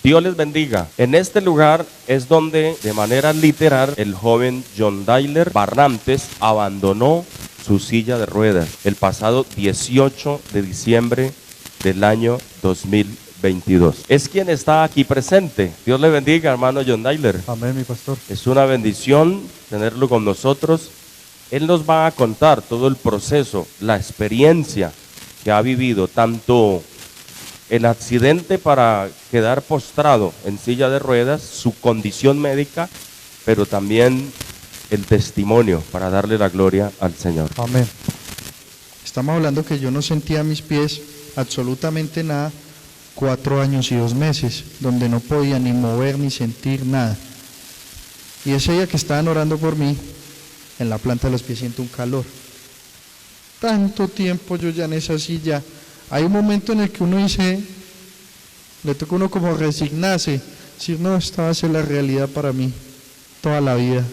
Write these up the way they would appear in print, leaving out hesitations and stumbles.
Dios les bendiga. En este lugar es donde, de manera literal, el joven John Dyler Barrantes abandonó su silla de ruedas el pasado 18 de diciembre del año 2022. Es quien está aquí presente. Dios le bendiga, hermano John Dyler. Amén, mi pastor. Es una bendición tenerlo con nosotros. Él nos va a contar todo el proceso, la experiencia que ha vivido, tanto el accidente para quedar postrado en silla de ruedas, su condición médica, pero también el testimonio para darle la gloria al Señor. Amén. Estamos hablando que yo no sentía mis pies absolutamente nada, 4 años y 2 meses, donde no podía ni mover ni sentir nada. Y ese día que estaban orando por mí, en la planta de los pies siento un calor. Tanto tiempo yo ya en esa silla. Hay un momento en el que uno dice, le toca a uno como resignarse, decir, no, esta va a ser la realidad para mí, toda la vida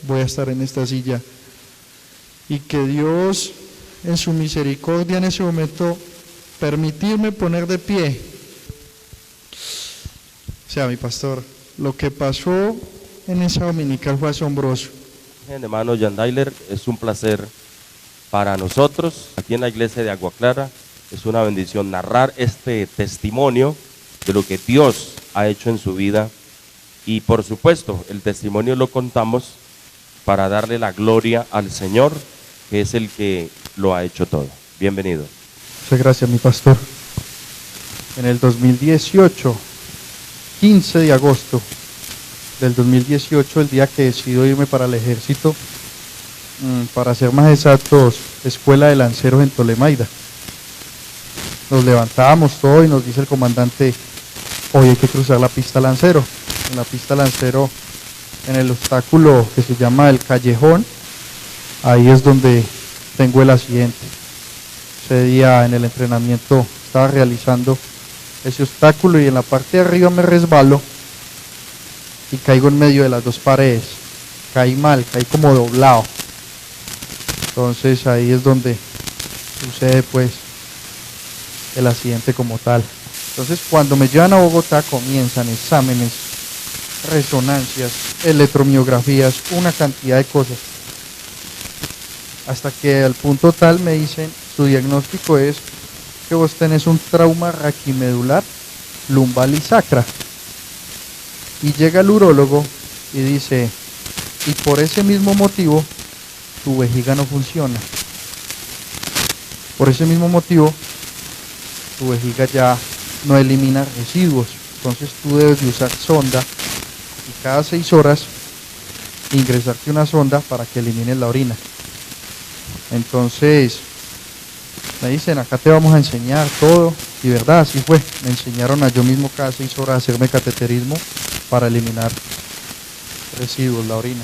voy a estar en esta silla. Y que Dios, en su misericordia en ese momento, permitirme poner de pie. O sea, mi pastor, lo que pasó en esa dominical fue asombroso. Hermano John Dyler, es un placer para nosotros, aquí en la iglesia de Agua Clara. Es una bendición narrar este testimonio de lo que Dios ha hecho en su vida. Y por supuesto, el testimonio lo contamos para darle la gloria al Señor, que es el que lo ha hecho todo. Bienvenido. Muchas gracias, mi pastor. En el 2018, 15 de agosto del 2018, el día que decido irme para el ejército, para ser más exactos, Escuela de Lanceros en Tolemaida. Nos levantábamos todo y nos dice el comandante, hoy hay que cruzar la pista Lancero. En la pista Lancero, en el obstáculo que se llama el Callejón, ahí es donde tengo el accidente. Ese día en el entrenamiento estaba realizando ese obstáculo y en la parte de arriba me resbalo y caigo en medio de las dos paredes. Caí mal, caí como doblado. Entonces ahí es donde sucede pues el accidente como tal. Entonces cuando me llevan a Bogotá comienzan exámenes, resonancias, electromiografías, una cantidad de cosas. Hasta que al punto tal me dicen, su diagnóstico es que vos tenés un trauma raquimedular, lumbal y sacra. Y llega el urólogo y dice, y por ese mismo motivo tu vejiga no funciona. Por ese mismo motivo tu vejiga ya no elimina residuos, entonces tú debes de usar sonda y cada 6 horas ingresarte una sonda para que elimines la orina. Entonces me dicen, acá te vamos a enseñar todo, y verdad, así fue, me enseñaron a yo mismo cada 6 horas a hacerme cateterismo para eliminar residuos, la orina.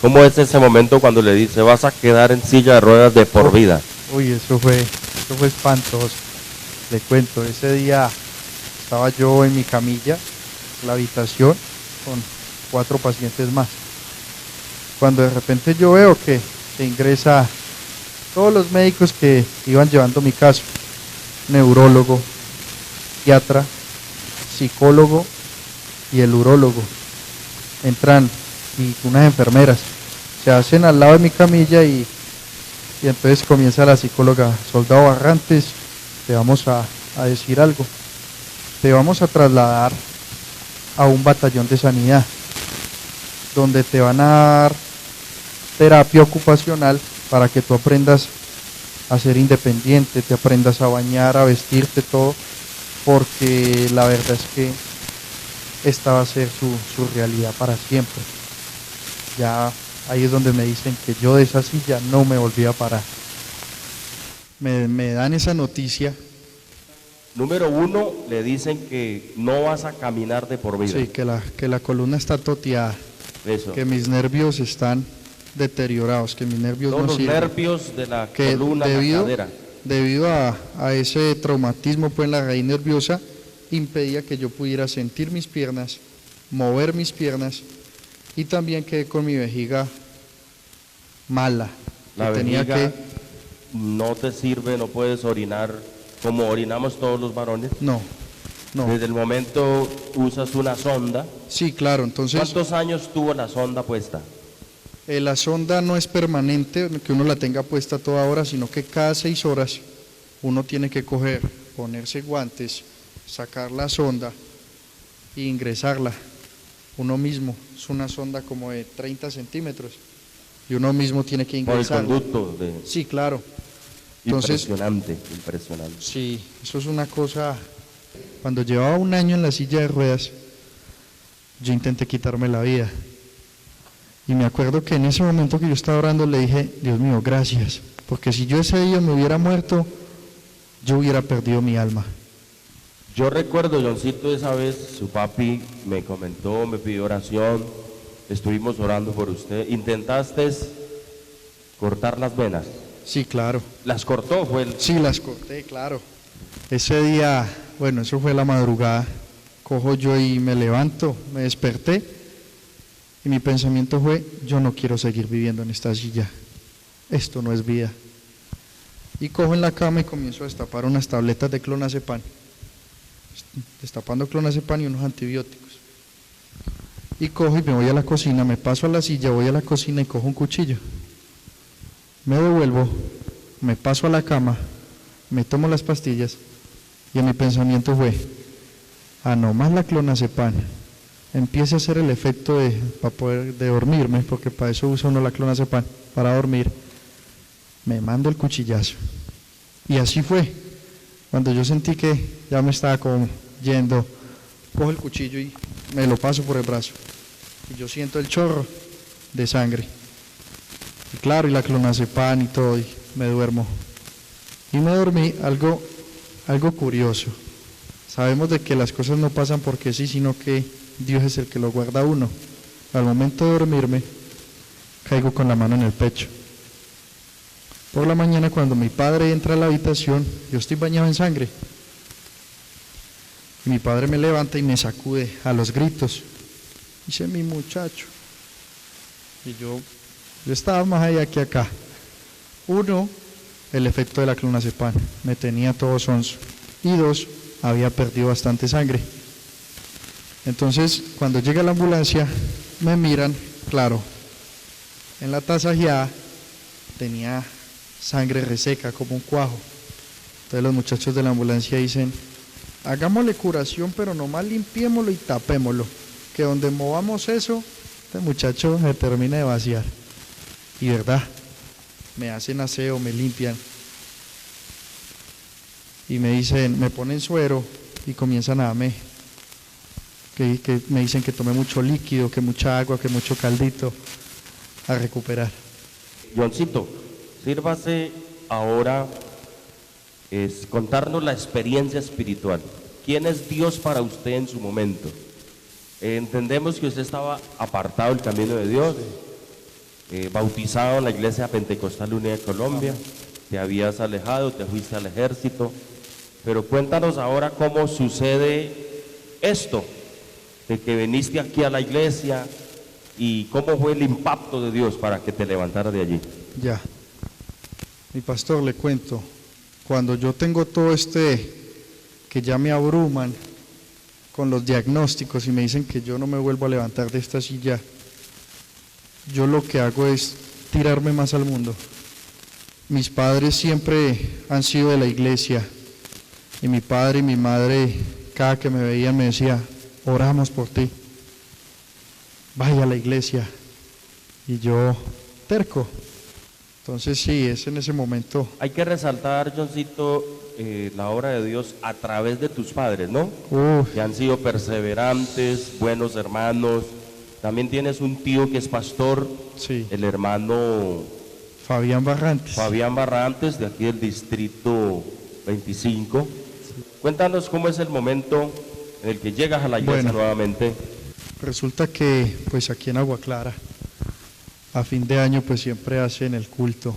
¿Cómo es ese momento cuando le dice, vas a quedar en silla de ruedas de por vida? Uy, eso fue espantoso. Le cuento, ese día estaba yo en mi camilla, en la habitación, con 4 pacientes más. Cuando de repente yo veo que ingresa todos los médicos que iban llevando mi caso, neurólogo, psiquiatra, psicólogo y el urólogo. Entran y unas enfermeras se hacen al lado de mi camilla y entonces comienza la psicóloga, soldado Barrantes, te vamos a decir algo, te vamos a trasladar a un batallón de sanidad donde te van a dar terapia ocupacional para que tú aprendas a ser independiente, te aprendas a bañar, a vestirte, todo, porque la verdad es que esta va a ser su realidad para siempre. Ya ahí es donde me dicen que yo de esa silla no me volví a parar. Me dan esa noticia. Número 1, le dicen que no vas a caminar de por vida. Sí, que la columna está toteada, Eso. que mis nervios están deteriorados, que mis nervios Todos no los sirven. nervios de la Que columna, la cadera. debido a ese traumatismo pues en la raíz nerviosa, impedía que yo pudiera sentir mis piernas, mover mis piernas, y también quedé con mi vejiga mala. La que tenía vejiga que no te sirve, no puedes orinar como orinamos todos los varones. No, No. Desde el momento usas una sonda. Sí, claro, entonces ¿Cuántos años tuvo la sonda puesta? la sonda no es permanente, que uno la tenga puesta toda hora, sino que cada 6 horas uno tiene que coger, ponerse guantes, sacar la sonda e ingresarla uno mismo. Es una sonda como de 30 centímetros y uno mismo tiene que Por el ingresarla. conducto. Sí, claro. Entonces, Impresionante, impresionante. sí, eso es una cosa. Cuando llevaba un año en la silla de ruedas, yo intenté quitarme la vida. Y me acuerdo que en ese momento que yo estaba orando le dije, Dios mío, gracias, porque si yo ese día me hubiera muerto, yo hubiera perdido mi alma. Yo recuerdo, Johncito, esa vez su papi me comentó, me pidió oración, estuvimos orando por usted. ¿Intentaste cortar las venas? Sí, claro. ¿Las cortó? Sí, las corté, claro. Ese día, bueno, eso fue la madrugada, cojo yo y me levanto, me desperté y mi pensamiento fue, yo no quiero seguir viviendo en esta silla, esto no es vida. Y cojo en la cama y comienzo a destapar unas tabletas de clonazepam, destapando clonazepam y unos antibióticos. Y cojo y me voy a la cocina, me paso a la silla, voy a la cocina y cojo un cuchillo. Me devuelvo, me paso a la cama, me tomo las pastillas y mi pensamiento fue, a no más la clonazepam, empiece a hacer el efecto de dormirme, porque para eso usa uno la clonazepam, para dormir, me mando el cuchillazo. Y así fue, cuando yo sentí que ya me estaba como yendo, cojo el cuchillo y me lo paso por el brazo, y yo siento el chorro de sangre. Y claro, y la clonazepam y todo, y me duermo. Y me dormí, algo curioso. Sabemos de que las cosas no pasan porque sí, sino que Dios es el que lo guarda a uno. Al momento de dormirme, caigo con la mano en el pecho. Por la mañana, cuando mi padre entra a la habitación, yo estoy bañado en sangre. Y mi padre me levanta y me sacude a los gritos. Dice, mi muchacho. Y yo estaba más allá que acá. Uno, el efecto de la clonazepam, me tenía todo sonso. Y dos, había perdido bastante sangre. Entonces, cuando llega la ambulancia, me miran, claro, en la tasajeada tenía sangre reseca como un cuajo. Entonces los muchachos de la ambulancia dicen, hagámosle curación, pero nomás limpiémoslo y tapémoslo, que donde movamos eso, este muchacho me termina de vaciar. Y verdad, me hacen aseo, me limpian y me dicen, me ponen suero y comienzan a darme, que me dicen que tome mucho líquido, que mucha agua, que mucho caldito, a recuperar. Johncito, sírvase ahora es contarnos la experiencia espiritual. ¿Quién es Dios para usted en su momento? Entendemos que usted estaba apartado del camino de Dios, bautizado en la Iglesia Pentecostal Unida de Colombia, te habías alejado, te fuiste al ejército, pero cuéntanos ahora cómo sucede esto, de que viniste aquí a la iglesia y cómo fue el impacto de Dios para que te levantara de allí. Ya, mi pastor, le cuento, cuando yo tengo todo que ya me abruman con los diagnósticos y me dicen que yo no me vuelvo a levantar de esta silla, yo lo que hago es tirarme más al mundo. Mis padres siempre han sido de la iglesia y mi padre y mi madre cada que me veían me decía, oramos por ti, vaya a la iglesia. Y yo, terco. Entonces sí, es en ese momento. Hay que resaltar, Johncito, la obra de Dios a través de tus padres, ¿no? Que han sido perseverantes, buenos hermanos. También tienes un tío que es pastor, sí, el hermano Fabián Barrantes. Fabián Barrantes, de aquí del distrito 25. Sí. Cuéntanos cómo es el momento en el que llegas a la iglesia nuevamente. Resulta que pues aquí en Agua Clara, a fin de año pues siempre hacen el culto,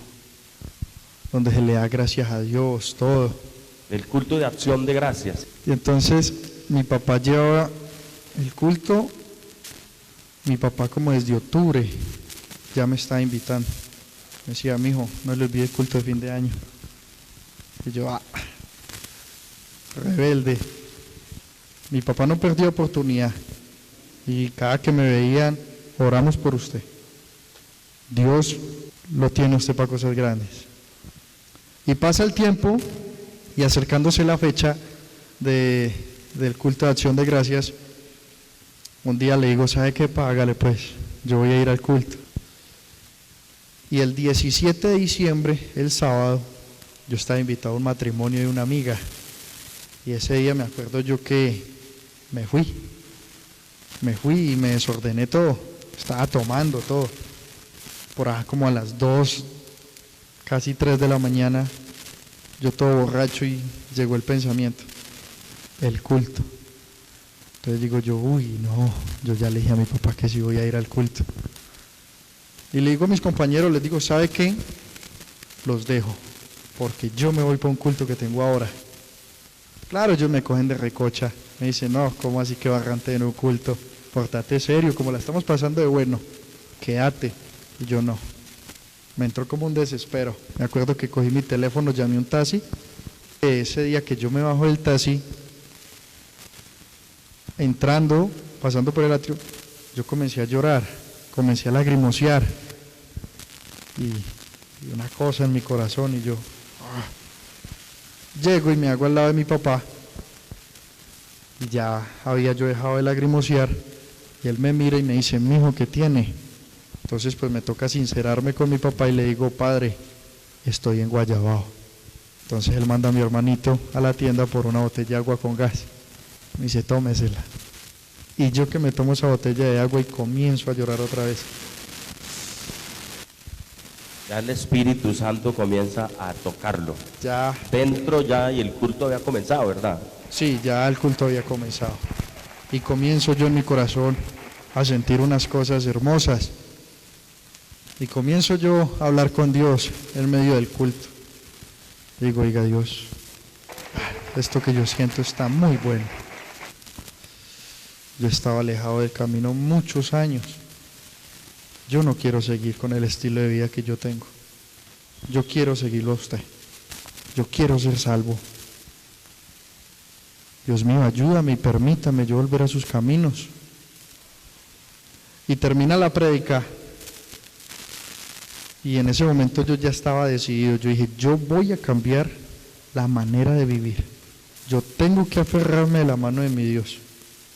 donde se le da gracias a Dios, todo. El culto de acción de gracias. Y entonces mi papá llevaba el culto, mi papá como desde octubre ya me estaba invitando. Me decía, mijo, no le olvide el culto de fin de año. Y yo, rebelde. Mi papá no perdió oportunidad y cada que me veían, oramos por usted. Dios lo tiene usted para cosas grandes. Y pasa el tiempo y acercándose la fecha del culto de acción de gracias, un día le digo, ¿sabe qué? Págale pues, yo voy a ir al culto. Y el 17 de diciembre, el sábado, yo estaba invitado a un matrimonio de una amiga. Y ese día me acuerdo yo que me fui y me desordené todo, estaba tomando todo. Por ahí como a las 2, casi 3 de la mañana, yo todo borracho y llegó el pensamiento, el culto. Entonces digo yo, no, yo ya le dije a mi papá que sí voy a ir al culto. Y le digo a mis compañeros, les digo, ¿sabe qué? Los dejo, porque yo me voy para un culto que tengo ahora. Claro, ellos me cogen de recocha, me dicen, no, ¿cómo así que barrante en un culto? Pórtate serio, como la estamos pasando de bueno, quédate. Y yo no, me entró como un desespero. Me acuerdo que cogí mi teléfono, llamé un taxi. Ese día que yo me bajo del taxi, entrando, pasando por el atrio, yo comencé a llorar, comencé a lagrimosear y una cosa en mi corazón y yo llego y me hago al lado de mi papá y ya había yo dejado de lagrimosear y él me mira y me dice, mijo, ¿qué tiene? Entonces pues me toca sincerarme con mi papá y le digo, padre, estoy en Guayabao. Entonces él manda a mi hermanito a la tienda por una botella de agua con gas. Me dice, tómesela. Y yo que me tomo esa botella de agua y comienzo a llorar otra vez. Ya el Espíritu Santo comienza a tocarlo. Ya. Dentro ya y el culto había comenzado, ¿verdad? Sí, ya el culto había comenzado. Y comienzo yo en mi corazón a sentir unas cosas hermosas. Y comienzo yo a hablar con Dios en medio del culto. Digo, oiga Dios, esto que yo siento está muy bueno. Yo estaba alejado del camino muchos años. Yo no quiero seguir con el estilo de vida que yo tengo. Yo quiero seguirlo a usted. Yo quiero ser salvo. Dios mío, ayúdame y permítame yo volver a sus caminos. Y termina la prédica. Y en ese momento yo ya estaba decidido. Yo dije, yo voy a cambiar la manera de vivir. Yo tengo que aferrarme de la mano de mi Dios.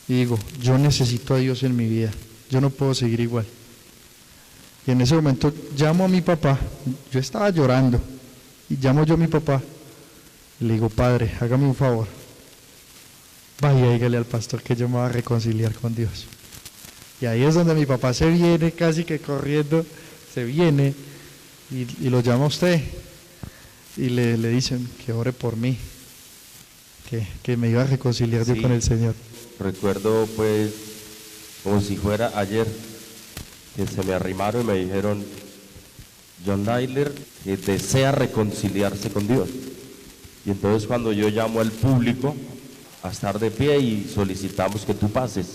Y digo, yo necesito a Dios en mi vida. Yo no puedo seguir igual. Y en ese momento llamo a mi papá. Yo estaba llorando. Y llamo yo a mi papá. Y le digo, padre, hágame un favor. Vaya, dígale al pastor que yo me voy a reconciliar con Dios. Y ahí es donde mi papá se viene casi que corriendo. Se viene y lo llama a usted. Y le dicen que ore por mí. Que me iba a reconciliar yo con el Señor. Recuerdo pues como si fuera ayer que se me arrimaron y me dijeron, John Dyler que desea reconciliarse con Dios. Y entonces cuando yo llamo al público a estar de pie y solicitamos que tú pases,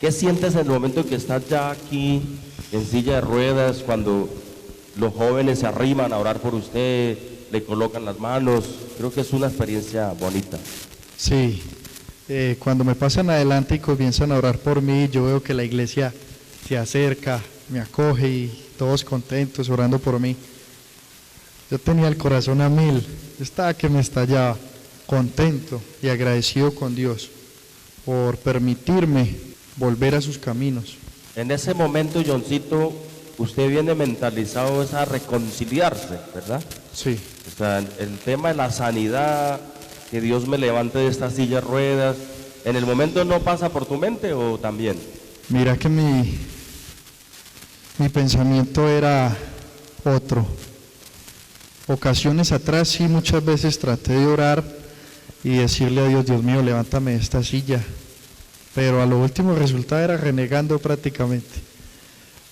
¿qué sientes en el momento en que estás ya aquí en silla de ruedas, cuando los jóvenes se arriman a orar por usted, le colocan las manos? Creo que es una experiencia bonita. Sí. Cuando me pasan adelante y comienzan a orar por mí, yo veo que la iglesia se acerca, me acoge y todos contentos orando por mí. Yo tenía el corazón a mil, yo estaba que me estallaba, contento y agradecido con Dios por permitirme volver a sus caminos. En ese momento, Johncito, usted viene mentalizado es a reconciliarse, ¿verdad? Sí. O sea, el tema de la sanidad, que Dios me levante de esta silla de ruedas, ¿en el momento no pasa por tu mente o también? Mira que mi pensamiento era otro. Ocasiones atrás sí muchas veces traté de orar y decirle a Dios, Dios mío, levántame de esta silla. Pero a lo último resultado era renegando prácticamente.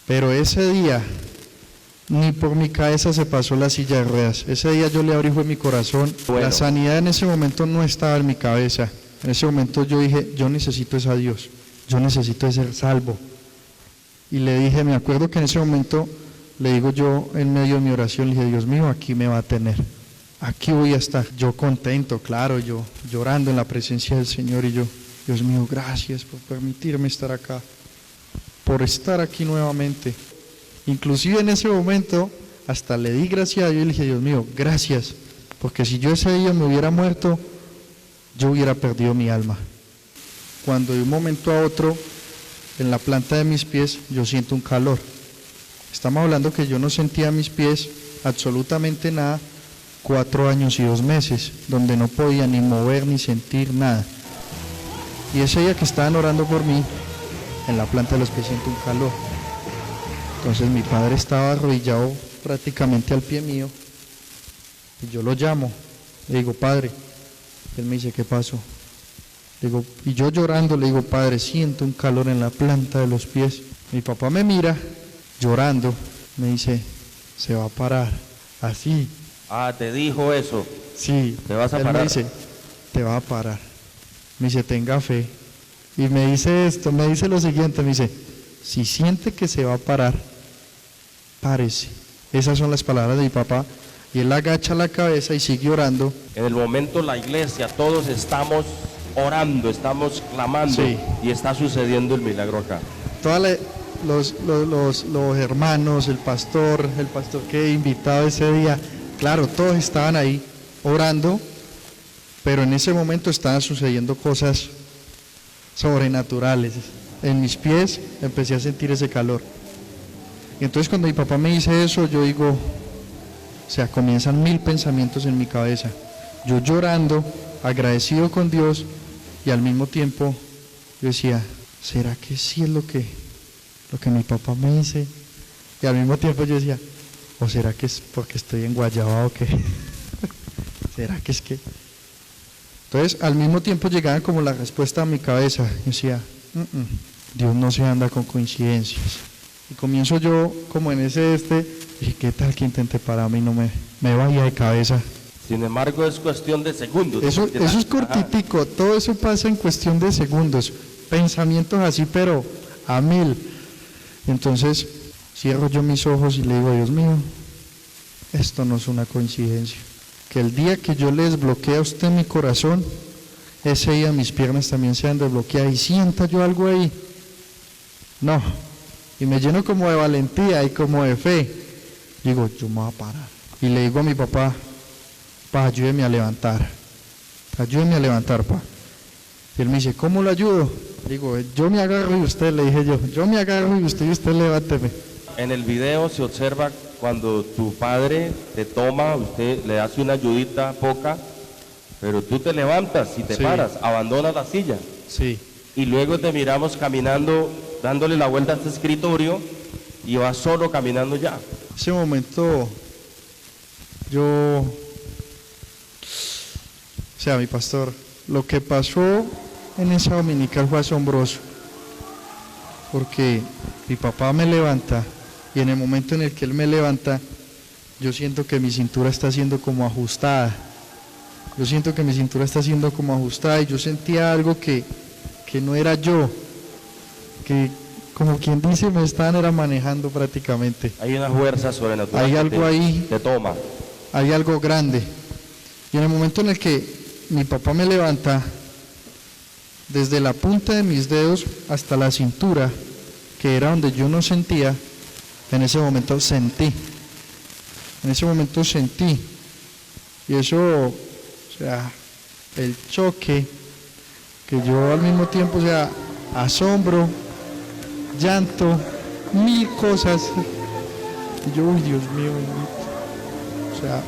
Pero ese día ni por mi cabeza se pasó la silla de ruedas. Ese día yo le abrí fue mi corazón. Bueno. La sanidad en ese momento no estaba en mi cabeza. En ese momento yo dije, yo necesito es a Dios. Yo necesito de ser salvo. Y le dije, me acuerdo que en ese momento, le digo yo en medio de mi oración, le dije, Dios mío, aquí me va a tener. Aquí voy a estar. Yo contento, claro, yo llorando en la presencia del Señor y yo, Dios mío, gracias por permitirme estar acá, por estar aquí nuevamente. Inclusive en ese momento hasta le di gracias a Dios y le dije, Dios mío, gracias, porque si yo ese día me hubiera muerto, yo hubiera perdido mi alma. Cuando de un momento a otro, en la planta de mis pies, yo siento un calor. Estamos hablando que yo no sentía mis pies absolutamente nada, 4 años y 2 meses, donde no podía ni mover ni sentir nada. Y ese día que estaban orando por mí, en la planta de los pies siento un calor. Entonces mi padre estaba arrodillado prácticamente al pie mío, y yo lo llamo, le digo, padre. Él me dice, ¿qué pasó? Le digo, y yo llorando le digo, padre, siento un calor en la planta de los pies. Mi papá me mira, llorando, me dice, se va a parar, así. Ah, te dijo eso. Sí, ¿Te vas a él parar? me dice, te va a parar. Me dice, tenga fe. Y me dice esto, me dice lo siguiente, me dice, si siente que se va a parar, párese. Esas son las palabras de mi papá. Y él agacha la cabeza y sigue orando. En el momento la iglesia, todos estamos orando, estamos clamando, Sí. y está sucediendo el milagro acá. Todos los hermanos, el pastor que he invitado ese día, claro, todos estaban ahí orando, pero en ese momento estaban sucediendo cosas sobrenaturales. En mis pies empecé a sentir ese calor. Y entonces cuando mi papá me dice eso, yo digo, o sea, comienzan 1000 pensamientos en mi cabeza. Yo llorando, agradecido con Dios, y al mismo tiempo yo decía, ¿será que sí es lo que mi papá me dice? Y al mismo tiempo yo decía, ¿o será que es porque estoy en Guayaba o qué? ¿Será que es que? Entonces al mismo tiempo llegaba como la respuesta a mi cabeza. Yo decía, Dios no se anda con coincidencias. Y comienzo yo como en ese dije, ¿qué tal que intenté pararme y no me vaya de cabeza? Sin embargo, es cuestión de segundos. Eso es cortitico, todo eso pasa en cuestión de segundos, pensamientos así, pero a 1000. Entonces cierro yo mis ojos y le digo, Dios mío, esto no es una coincidencia. Que el día que yo le desbloquee a usted mi corazón, ese día mis piernas también sean desbloqueadas y sienta yo algo ahí. No, y me lleno como de valentía y como de fe. Digo, yo me voy a parar. Y le digo a mi papá, pa, ayúdeme a levantar, pa. Y él me dice, ¿cómo lo ayudo? Digo, yo me agarro y usted, le dije yo me agarro y usted levánteme. En el video se observa cuando tu padre te toma, usted le hace una ayudita poca, pero tú te levantas y te Sí. paras, abandonas la silla. Sí, Y luego te miramos caminando, dándole la vuelta a este escritorio, y vas solo caminando ya. ese momento mi pastor, lo que pasó en esa dominical fue asombroso, porque mi papá me levanta, y en el momento en el que él me levanta, yo siento que mi cintura está siendo como ajustada. Y yo sentía algo que no era yo, que como quien dice me estaban manejando prácticamente. Hay una fuerza sobrenatural. Hay que algo ahí. Te toma. Hay algo grande. Y en el momento en el que mi papá me levanta, desde la punta de mis dedos hasta la cintura, que era donde yo no sentía, en ese momento sentí. Y eso, o sea, el choque, que yo al mismo tiempo, o sea, asombro, llanto, 1000 cosas. Y yo, uy, Dios mío, bendito. O sea,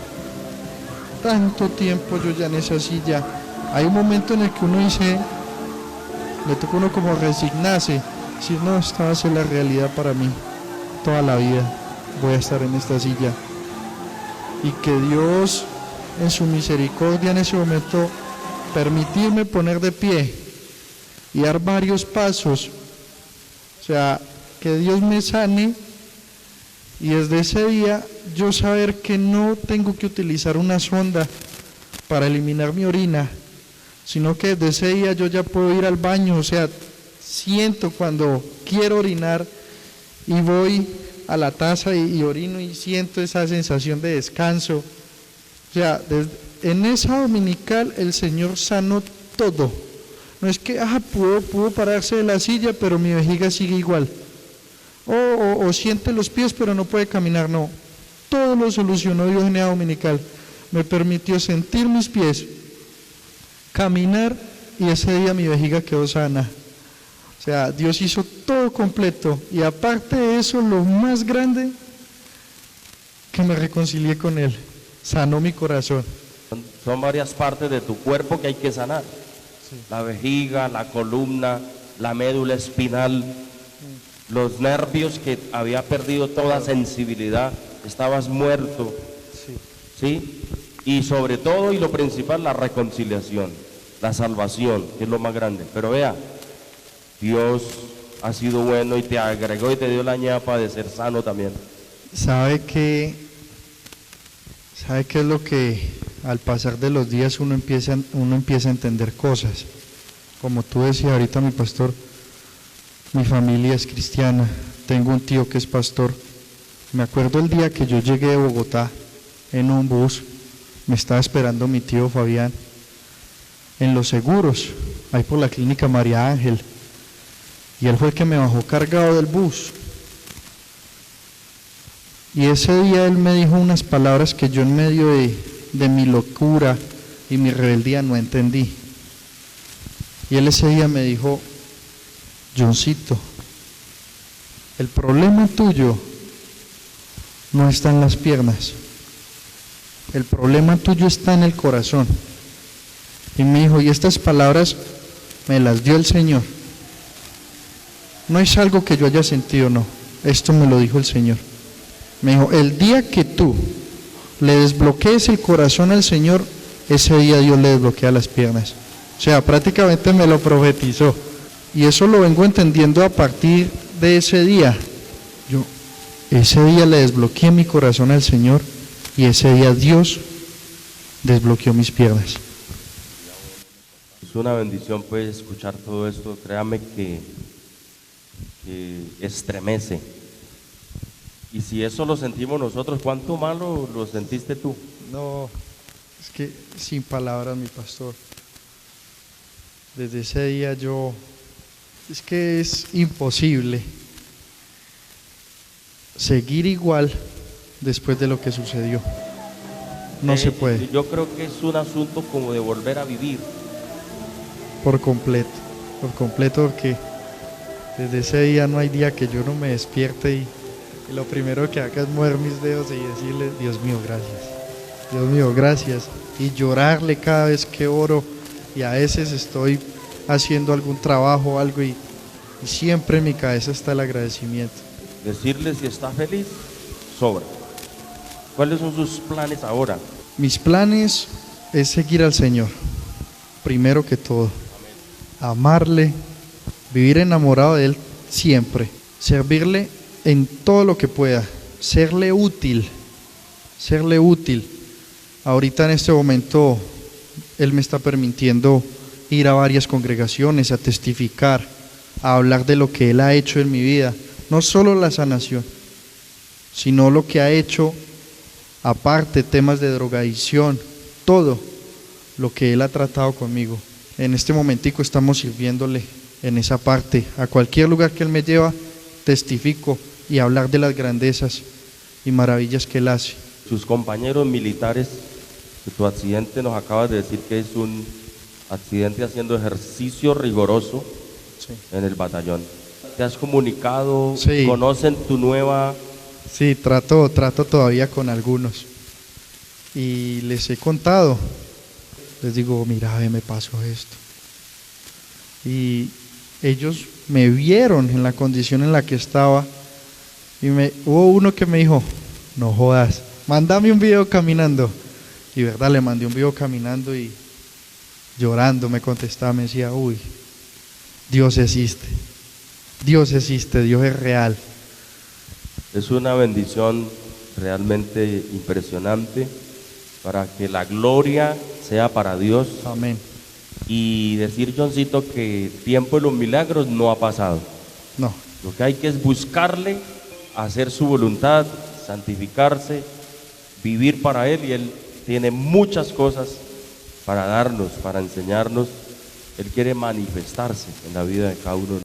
tanto tiempo yo ya en esa silla. Hay un momento en el que uno dice, le toca a uno como resignarse, decir, no, esta va a ser la realidad para mí, toda la vida voy a estar en esta silla. Y que Dios, en su misericordia en ese momento, permitirme poner de pie y dar varios pasos, o sea, que Dios me sane, y desde ese día yo saber que no tengo que utilizar una sonda para eliminar mi orina, sino que desde ese día yo ya puedo ir al baño, o sea, siento cuando quiero orinar y voy a la taza y orino y siento esa sensación de descanso. O sea, en esa dominical el Señor sanó todo, No es que pudo pararse de la silla, pero mi vejiga sigue igual. O siente los pies, pero no puede caminar. No, todo lo solucionó Dios en la dominical. Me permitió sentir mis pies, caminar, y ese día mi vejiga quedó sana. O sea, Dios hizo todo completo. Y aparte de eso, lo más grande, que me reconcilié con Él. Sanó mi corazón. Son varias partes de tu cuerpo que hay que sanar. Sí. La vejiga, la columna, la médula espinal, los nervios que había perdido toda sensibilidad, estabas muerto, Sí. ¿sí? Y sobre todo, y lo principal, la reconciliación, la salvación, que es lo más grande. Pero vea, Dios ha sido bueno y te agregó y te dio la ñapa de ser sano también. ¿Sabe qué es lo que al pasar de los días uno empieza a entender cosas? Como tú decías ahorita, mi pastor, mi familia es cristiana, tengo un tío que es pastor. Me acuerdo el día que yo llegué de Bogotá en un bus, me estaba esperando mi tío Fabián en Los Seguros, ahí por la clínica María Ángel, y él fue el que me bajó cargado del bus. Y ese día él me dijo unas palabras que yo en medio de mi locura y mi rebeldía no entendí. Y él ese día me dijo: Johncito, el problema tuyo no está en las piernas, el problema tuyo está en el corazón. Y me dijo, y estas palabras me las dio el Señor. No es algo que yo haya sentido, no, esto me lo dijo el Señor. Me dijo, el día que tú le desbloquees el corazón al Señor, ese día Dios le desbloquea las piernas. O sea, prácticamente me lo profetizó. Y eso lo vengo entendiendo a partir de ese día. Yo ese día le desbloqueé mi corazón al Señor y ese día Dios desbloqueó mis piernas. Es una bendición pues escuchar todo esto, créame que estremece. Y si eso lo sentimos nosotros, ¿cuánto más lo sentiste tú? No, es que sin palabras, mi pastor. Desde ese día es que es imposible seguir igual después de lo que sucedió. No se puede. Yo creo que es un asunto como de volver a vivir. Por completo, porque desde ese día no hay día que yo no me despierte y lo primero que haga es mover mis dedos y decirle, Dios mío, gracias, y llorarle cada vez que oro, y a veces estoy haciendo algún trabajo o algo y siempre en mi cabeza está el agradecimiento. Decirle si está feliz, sobra. ¿Cuáles son sus planes ahora? Mis planes es seguir al Señor, primero que todo, amarle, vivir enamorado de Él siempre, servirle en todo lo que pueda, serle útil. Ahorita en este momento Él me está permitiendo ir a varias congregaciones a testificar, a hablar de lo que Él ha hecho en mi vida, no solo la sanación, sino lo que ha hecho aparte, temas de drogadicción, todo lo que Él ha tratado conmigo. En este momentico estamos sirviéndole en esa parte, a cualquier lugar que Él me lleva, testifico y hablar de las grandezas y maravillas que Él hace. Sus compañeros militares, de tu accidente nos acabas de decir que es un accidente haciendo ejercicio riguroso en el batallón. ¿Te has comunicado? Sí. ¿Conocen tu nueva? Sí, trato todavía con algunos y les he contado, les digo, mira, me pasó esto. Y ellos me vieron en la condición en la que estaba y hubo uno que me dijo, no jodas, mándame un video caminando. Y verdad, le mandé un video caminando y llorando me contestaba, me decía, uy, Dios existe, Dios es real. Es una bendición realmente impresionante para que la gloria sea para Dios. Amén. Y decir, Johncito, que tiempo de los milagros no ha pasado. No. Lo que hay que es buscarle, hacer su voluntad, santificarse, vivir para Él, y Él tiene muchas cosas para darnos, para enseñarnos, Él quiere manifestarse en la vida de cada uno.